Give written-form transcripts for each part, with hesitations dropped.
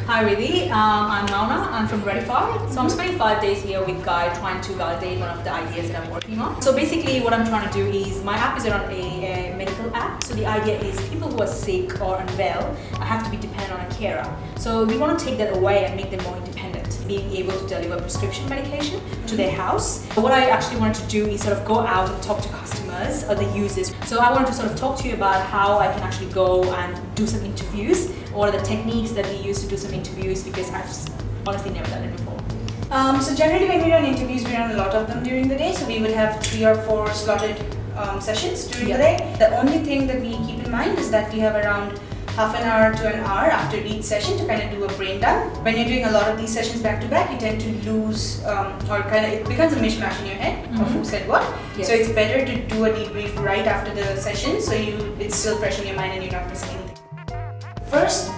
Hi Riddhi, I'm Mauna, I'm from Redify. So I'm spending 5 days here with Guy trying to validate one of the ideas that I'm working on. So basically what I'm trying to do is, my app is around a medical app. So the idea is people who are sick or unwell have to be dependent on a carer. So we want to take that away and make them more independent, being able to deliver prescription medication to their house. What I actually wanted to do is sort of go out and talk to customers or the users. So I wanted to sort of talk to you about how I can actually go and do some interviews, or the techniques that we use to do some interviews, because I've honestly never done it before. So generally when we run interviews, we run a lot of them during the day. So we would have 3 or 4 slotted sessions during the day. The only thing that we keep in mind is that we have around half an hour to an hour after each session to kind of do a brain dump. When you're doing a lot of these sessions back to back, you tend to lose or kind of, it becomes a mishmash in your head of who said what. Yes. So it's better to do a debrief right after the session, so it's still fresh in your mind and you're not missing anything.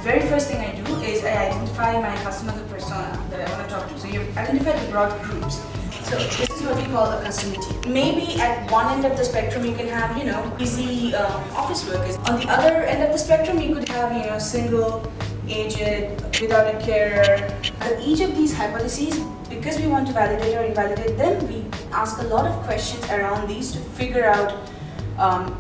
Very first thing I do is I identify my customer persona that I want to talk to. So you identify the broad groups. So this is what we call a customer team. Maybe at one end of the spectrum you can have, busy office workers. On the other end of the spectrum you could have, single, aged, without a carer. At each of these hypotheses, because we want to validate or invalidate them, we ask a lot of questions around these to figure out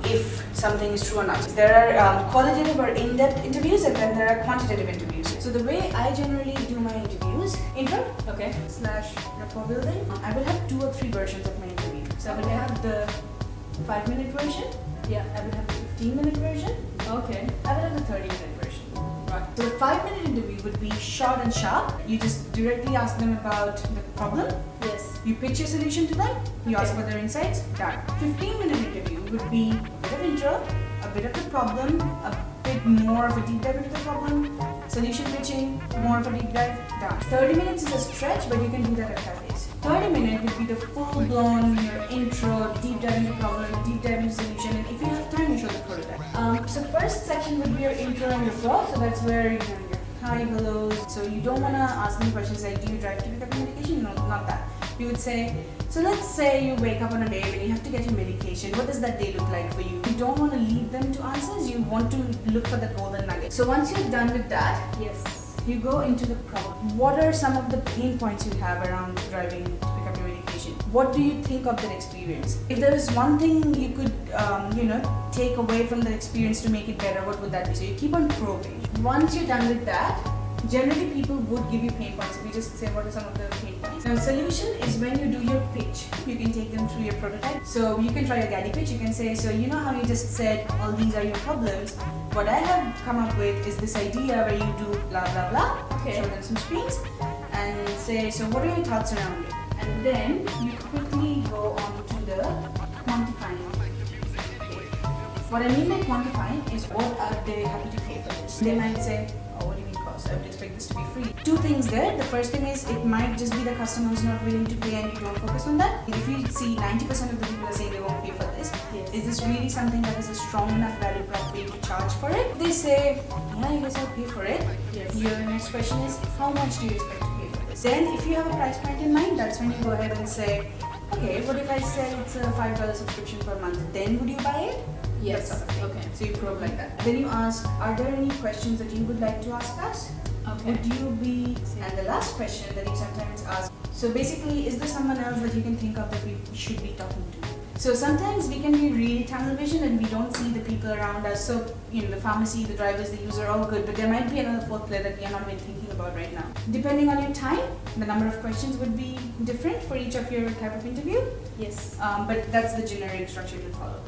if something is true or not. There are qualitative or in-depth interviews, and then there are quantitative interviews. So the way I generally do my interviews, intro, / rapport building, I will have 2 or 3 versions of my interview. So I will have the 5-minute version, I will have the 15-minute version, I will have the 30-minute version. Right. So the 5-minute interview would be short and sharp. You just directly ask them about the problem. Yes. You pitch your solution to them. You ask for their insights. Done. 15-minute interview would be a bit of intro, a bit of the problem, a bit more of a deep dive into the problem, solution pitching, more of a deep dive. Done. 30 minutes is a stretch, but you can do that at 5 days. 30 minutes would be the full-blown your intro, deep dive into problem, deep dive into solution, and if you have time, you show the prototype. So first section would be your intro and your flow. So that's where your hi, hellos. So you don't want to ask them questions like, do you drive to pick up your medication? No, not that. You would say, so let's say you wake up on a day when you have to get your medication. What does that day look like for you? You don't want to lead them to answers. You want to look for the golden nugget. So once you're done with that, you go into the problem. What are some of the pain points you have around driving to pick up your medication? What do you think of that experience? If there is one thing you could, take away from the experience to make it better, what would that be? So you keep on probing. Once you're done with that, generally people would give you pain points. If you just say what are some of the pain points. Now solution is when you do your pitch. You can take them through your prototype. So you can try a gaddy pitch. You can say, so you know how you just said all these are your problems. What I have come up with is this idea where you do blah blah blah. Show them some screens and say, so what are your thoughts around it? And then you quickly go on to the quantifying. What I mean by quantifying is what are they happy to pay for this? They might say, oh, what do you mean cost? I would expect this to be free. 2 things there. The first thing is it might just be the customer who's not willing to pay and you don't focus on that. If you see 90% of the people are saying they won't pay for this, is this really something that is a strong enough value prop for you to charge for it? They say, yeah, I guess I'll pay for it. Your next question is, how much do you expect to pay for this? Then if you have a price point in mind, that's when you go ahead and say, okay, what if I said it's a $5 subscription per month? Then would you buy it? Yes. Sort of thing. Okay. So you probe like that. Then you ask, are there any questions that you would like to ask us? Okay. Would you be... And the last question that you sometimes ask, so basically, is there someone else that you can think of that we should be talking to? So sometimes we can be really tunnel vision and we don't see the people around us. So, the pharmacy, the drivers, the user, all good. But there might be another 4th player that we are not even thinking about right now. Depending on your time, the number of questions would be different for each of your type of interview. Yes. But that's the generic structure to follow.